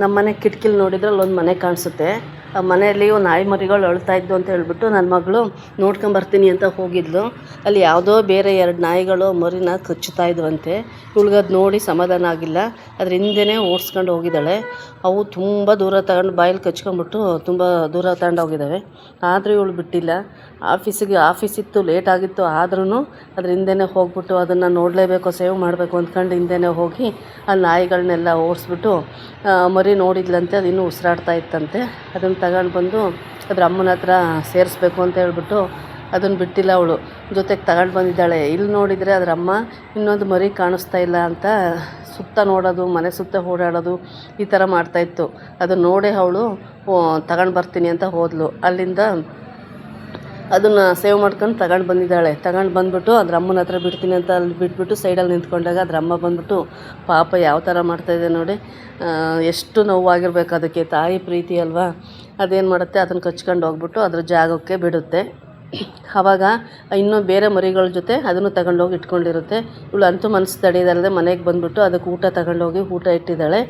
ನಮ್ಮ ಮನೆ ಕಿಟಕಿಲಿ ನೋಡಿದ್ರೆ ಅಲ್ಲೊಂದು ಮನೆ ಕಾಣಿಸುತ್ತೆ. ಆ ಮನೆಯಲ್ಲಿ ಒಂದು ನಾಯಿ ಮರಿಗಳು ಅಳ್ತಾ ಇದ್ದು ಅಂತ ಹೇಳ್ಬಿಟ್ಟು ನನ್ನ ಮಗಳು ನೋಡ್ಕೊಂಬರ್ತೀನಿ ಅಂತ ಹೋಗಿದ್ಲು. ಅಲ್ಲಿ ಯಾವುದೋ ಬೇರೆ 2 ನಾಯಿಗಳು ಮರಿನ ಕಚ್ಚುತ್ತಾ ಇದ್ವಂತೆ. ಇವಳಿಗದು ನೋಡಿ ಸಮಾಧಾನ ಆಗಿಲ್ಲ. ಅದ್ರ ಹಿಂದೆನೇ ಓಡಿಸ್ಕೊಂಡು ಹೋಗಿದ್ದಾಳೆ. ಅವು ತುಂಬ ದೂರ ತಗೊಂಡು ಬಾಯಲ್ಲಿ ಕಚ್ಕೊಂಡ್ಬಿಟ್ಟು ತುಂಬ ದೂರ ತಗೊಂಡು ಹೋಗಿದ್ದಾವೆ. ಆದರೂ ಇವಳು ಬಿಟ್ಟಿಲ್ಲ. ಆಫೀಸಿತ್ತು, ಲೇಟ್ ಆಗಿತ್ತು. ಆದ್ರೂ ಅದ್ರ ಹಿಂದೆನೇ ಹೋಗ್ಬಿಟ್ಟು ಅದನ್ನು ನೋಡಲೇಬೇಕು, ಸೇವ್ ಮಾಡಬೇಕು ಅಂದ್ಕೊಂಡು ಹಿಂದೆನೇ ಹೋಗಿ ಆ ನಾಯಿಗಳನ್ನೆಲ್ಲ ಓಡಿಸ್ಬಿಟ್ಟು ಮರಿ ನೋಡಿದ್ಲಂತೆ. ಅದು ಇನ್ನೂ ಉಸಿರಾಡ್ತಾ ಇತ್ತಂತೆ. ಅದನ್ನು ತಗೊಂಡು ಬಂದು ಅದ್ರ ಅಮ್ಮನ ಹತ್ರ ಸೇರಿಸ್ಬೇಕು ಅಂತ ಹೇಳ್ಬಿಟ್ಟು ಅದನ್ನು ಬಿಟ್ಟಿಲ್ಲ. ಅವಳು ಜೊತೆಗೆ ತಗೊಂಡು ಬಂದಿದ್ದಾಳೆ. ಇಲ್ಲಿ ನೋಡಿದರೆ ಅದರ ಅಮ್ಮ ಇನ್ನೊಂದು ಮರಿ ಕಾಣಿಸ್ತಾ ಇಲ್ಲ ಅಂತ ಸುತ್ತ ನೋಡೋದು, ಮನೆ ಸುತ್ತ ಓಡಾಡೋದು ಈ ಥರ ಮಾಡ್ತಾಯಿತ್ತು. ಅದನ್ನು ನೋಡಿ ಅವಳು ತಗೊಂಡು ಬರ್ತೀನಿ ಅಂತ ಹೋದ್ಲು. ಅಲ್ಲಿಂದ ಅದನ್ನು ಸೇವ್ ಮಾಡ್ಕೊಂಡು ತಗೊಂಡು ಬಂದಿದ್ದಾಳೆ. ತಗೊಂಡು ಬಂದುಬಿಟ್ಟು ಅದ್ರ ಅಮ್ಮನ ಹತ್ರ ಬಿಡ್ತೀನಿ ಅಂತ ಅಲ್ಲಿ ಬಿಟ್ಬಿಟ್ಟು ಸೈಡಲ್ಲಿ ನಿಂತ್ಕೊಂಡಾಗ ಅದ್ರ ಅಮ್ಮ ಬಂದುಬಿಟ್ಟು ಪಾಪ ಯಾವ ಥರ ಮಾಡ್ತಾಯಿದೆ ನೋಡಿ. ಎಷ್ಟು ನೋವಾಗಿರ್ಬೇಕು ಅದಕ್ಕೆ. ತಾಯಿ ಪ್ರೀತಿ ಅಲ್ವಾ. ಅದೇನು ಮಾಡುತ್ತೆ, ಅದನ್ನು ಕಚ್ಕೊಂಡು ಹೋಗ್ಬಿಟ್ಟು ಅದ್ರ ಜಾಗಕ್ಕೆ ಬಿಡುತ್ತೆ. ಆವಾಗ ಇನ್ನೂ ಬೇರೆ ಮರಿಗಳ ಜೊತೆ ಅದನ್ನು ತಗೊಂಡೋಗಿ ಇಟ್ಕೊಂಡಿರುತ್ತೆ. ಇವಳು ಅಂತೂ ಮನಸ್ಸು ತಡೆಯೋದಲ್ಲದೆ ಮನೆಗೆ ಬಂದುಬಿಟ್ಟು ಅದಕ್ಕೆ ಊಟ ತಗೊಂಡೋಗಿ ಊಟ ಇಟ್ಟಿದ್ದಾಳೆ.